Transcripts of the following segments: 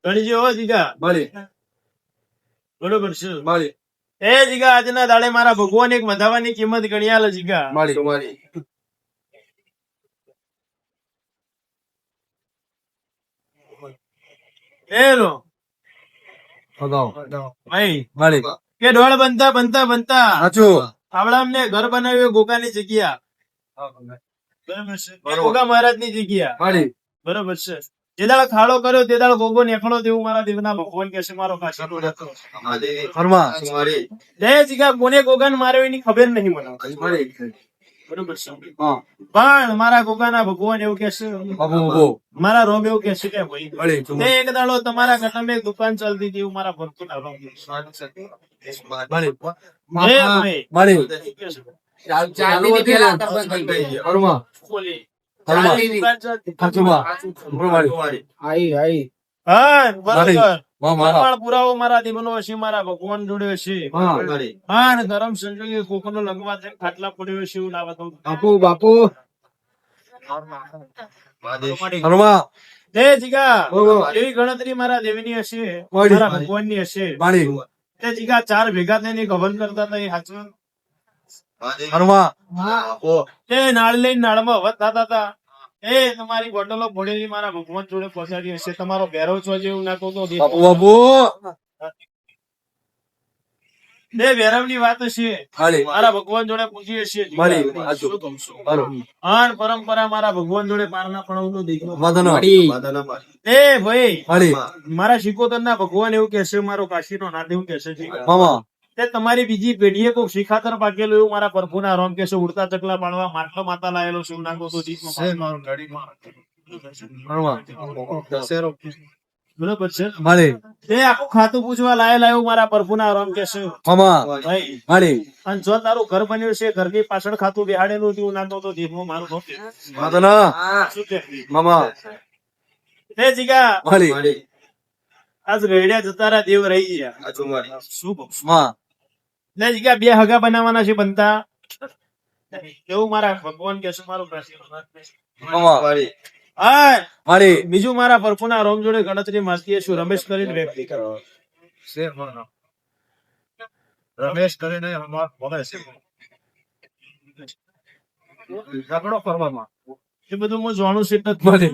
ગણજો હો જીગા. મળી બરોબર છે. મળી એ જીગા આજના દાડે મારા ભગવાન એક વધાવાની કિંમત ગણી આલે જીગા. મળી મળી એ રો ભગાવો ભાઈ મળી કે ઢોળ બનતા બનતા બનતા સાચું આપડા અમને ઘર બનાવ્યું ગોગાની જગ્યા. બરોબર છે. એ ગોગા મહારાજ ની જગ્યા. મળી બરોબર છે. જે દાડો ખાડો કર્યો તે દાડો ગોગો નેકળો તેવું મારા દેવના ભગવાન કે છે મારો કાશીનો રહેતો. ફરમા જય જીગા કોને ગોગાને માર્યો એની ખબર નહીં મને. મળી બરોબર છે. હા પણ મારા ગોગાના ભગવાન એવું કે છે, બાબુ બાબુ મારા રોમ એવું કે છે કે ભાઈ મળી તે એક દાડો તમારા ઘરમાં એક દુકાન ચાલતી હતી એવું મારા ભક્તોના રોમ કે છે. મળી એ ભાઈ મળી ફરમા ખોલી. ફરમા ચાલતી દુકાન ચાલતી. સાચુંમાં મળી હા, બરોબર. માં મારા પ્રમાણ પુરાવો મારા દેવનો હશે, મારા ભગવાન જોડે હશે. હા હા, અને ધરમ સંજોગે કોકનો લગવા છે, ખાટલા પડ્યો હશે એવું ના બતાવું. બાપુ બાપુ ફરમા જય જીગા બરોબર. એવી ગણતરી મારા દેવની હશે, મળી. મારા ભગવાનની હશે. મળી તે જીગા ચાર ભેગા થઈને ગવન કરતા હતા એ હાચું. ફરમા તે નાળ લઈને નાળમાં વધ થતા હતા. એ તમારી બોટલો ભોળેલી મારા ભગવાન જોડે પહોંચાડી હશે. તમારો ભેરો છો જેવું નાખો તો બાપુ બાપુ બે ભેરવની વાત હશે. મળી મારા ભગવાન જોડે પૂછી હશે. મળી. શું કહું છું? બરોબર આન પરંપરા મારા ભગવાન જોડે પારના પણવનું દીકરો. મદન એ ભાઈ મળી મારા શિકોતર ના ભગવાન એવું કહેશે, મારો કાશીનો નાથ એવું કહેશે છે મામા તે તમારી બીજી પેઢીએ કોઈ શિખાતર પાકેલું એવું મારા પ્રભુના રોમ કહેશે. ઉડતા ચકલા પાડવા માટલો માતા લાયેલો શું નાખો તો જીતમાં મારું ગાડીમાં. ફરમા બરોબર છે. મળી તે આખું ખાતું પૂછવા લાયેલા એવું મારા પ્રભુના રોમ કહેશે. મામા ભાઈ મળી અને જો તારું ઘર બન્યું છે, ઘરની પાછળ ખાતું બેહાડેલું હતું નાખો તો જીતમાં મારું રોમ કહેશે. મદન શું કે મામા તે જીગા મળી આજ રેડિયા જતા રહ્યા દેવ રહી ગયા. શું કહું છું? માં ને જીગા બે હગા બનાવવાના છે બનતા એવું મારા ભગવાન કે છે મારું મામા હા મળી બીજું મારા પરફુના રોમ જોડે ગણતરી માસી છું રમેશ કરીને વ્યક્તિ કરો. રમેશ કરીને ઝઘડો કરવામાં એ બધું હું જાણું છું એટલે જ મળી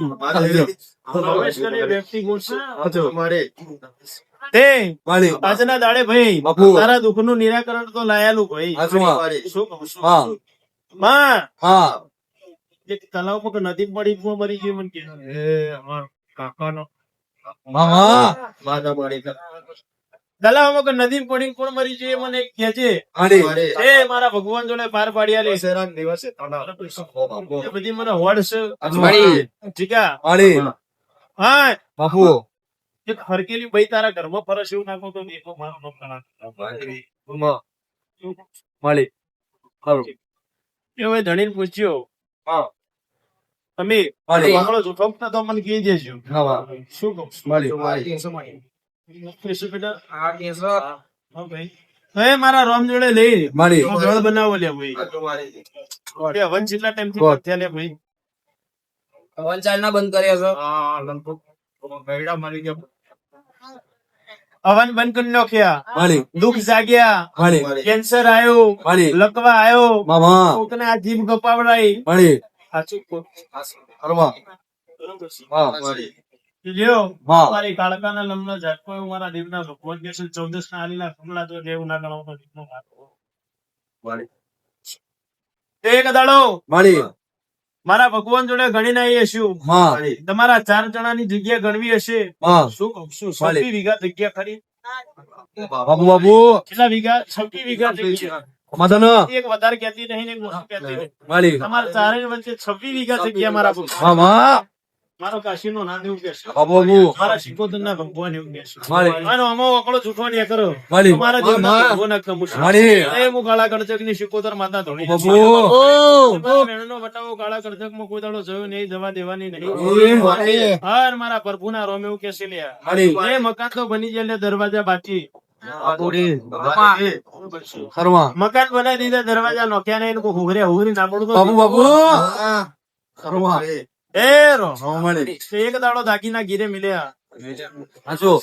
રમેશ કરીને વ્યક્તિ ગુણ છે. મળી તે મળી આજના દાડે ભાઈ બાપુ. તારા દુઃખ નું નિરાકરણ તો લાયેલું ભાઈ. હાચુમાં શું કહું છું? હા માં હા એક તલાવ પર નદી પડી કોણ મરી ગયું મને કે એ અમાર કાકાનો મામા તલાવમાં કે નદી પડી કોણ મરી ગયું એ મને કે છે. મળી એ મારા ભગવાન જોડે પાર પાડ્યા લે શેરાન દિવસે એ બધી મને હોડ છે. મળી જીગા મળી હા બાપુ એક હરકેલી ભાઈ તારા ઘરમાં ફરસ એવું નાખો તો દેખો મારો નામ કણા. મળી ખરું એ હવે ધણીને પૂછ્યો હા તમે મળી વાંગડો જૂઠો તો મને કહી દેજો. હા શું કહું છું? મળી કૃષ્ણ બેટા, હા ભાઈ. હવે મારા રોમ જોડે લઈ મળી જળ બનાવો લે ભાઈ. તે હવન જેટલા ટાઈમ થી થયા લે ભાઈ. હા, લગભગ ગયડા મરી ગયા. હવન બંધ કરી નાખ્યા. મળી દુઃખ જાગ્યા. મળી કેન્સર આવ્યો. મળી લકવા આવ્યો. મામા કોકને આ જીભ કપાવડાઈ. મળી સાચું કહું. ફરમા બરોબર છે. હા લ્યો હા મારી કાળકાના લમનો ઝટકો એવું મારા દેવના ભગવાન કે છે 14 ના આલીના કમલા તો દેવ ના ગણવાનો દીકરો મારો. એક દાડો મળી મારા ભગવાન જોડે ગણીને આવી હશું. માં તમારા 4 જણાની જગ્યા ગણવી હશે. માં શું કહું છું? 26 વીઘા જગ્યા ખરી. બાબુ બાબુ કેટલા વીઘા? 26 વીઘા જગ્યા. મદન એક વધારે કહેતી નહીં ને એક ઓછું કહેતી નહીં. મળી તમારા ચારે વચ્ચે 26 વીઘા જગ્યા મારા ભગવાન. મામા મારો કાશીનો નામ એવું કે છે. બાબુ બાબુ મારા શિકોતરના ભગવાન એવું કે છે. મળી આનો અમો વકડો જૂઠો નહીં કરો. મળી તમારા જેવના ભગવાનના કમું છું. મળી એ હું કાળા કળચકની શિકોતર માતા ધોણી છે. બાબુ તમારા બહેનનો બટાવો કાળા કળચકમાં કોઈ દાડો જોયો નહીં, જવા દેવાની નહીં. હાર મારા પ્રભુના રોમ એવું કે છે લ્યા. મળી એ મકાન તો બની જાય એટલે દરવાજા બાકી. ફરમા મકાન બનાવી દીધા, દરવાજા નોખ્યા નહીં, કોઈ હુંઘરે હુંઘરી નાખડું તો બાબુ બાબુ ફરમા એ રો મળી એક દાડો દાગીના ગીરે મિલ્યા. હાચું.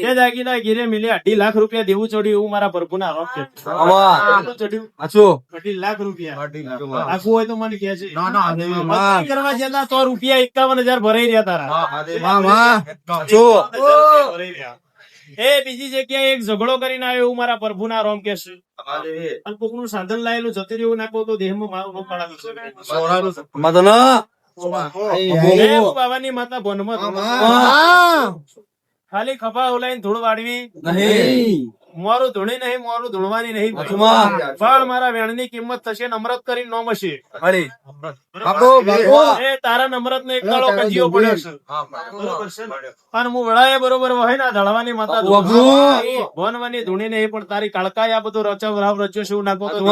એ દાગીના ગીરે મિલે 2.5 લાખ રૂપિયા દેવું ચડ્યું એવું મારા પ્રભુના રોગ છે. હરવા. કેટલું ચડ્યું? હાચું. 2.5 લાખ રૂપિયા. આખું હોય તો મને કહે છે. મસ્તી કરવા જતા તો રૂપિયા 51,000 ભરાઈ રહ્યા તારા. હાચું. ભરાઈ રહ્યા. એ બીજી જગ્યાએ એક ઝઘડો કરીને આવ્યો એવું મારા પ્રભુના રોમ કે છે. અને કોકનું સાધન લાયેલું જતું રહ્યું નાખો તો દેહમાં મારું રોગ પડાવી છે. મદન. એ બાવાની માતા ભોનમાં ખાલી ખભા ઓલાઈને ધૂળ વાળવી નહીં. મોરું ધૂણી નહીં, મોરું ધૂળવાની નહીં. હાચુમાં. પણ મારા વેણની કિંમત થશે નમ્રત કરીને નોમ હશે. મળી. બાપુ, બાપુ. એ તારા નમ્રત ને એક દાડો કજીયો પડ્યો છે. બરોબર છે ને? અને હું વડાએ બરોબર હોય ને ધળવાની માતા બાપુ. ભોનવાની ધૂણી નહીં પણ તારી કાળકાએ આ બધું રચવ રાવ રચ્યો શું નાખો તો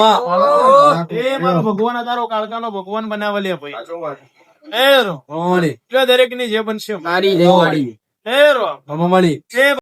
એ મારો ભગવાન આ તારો કાળકાનો ભગવાન બનાવેલી ભાઈ. એ રો મળી. દરેક ની જે બનશે મારી. એ રો મળી. એ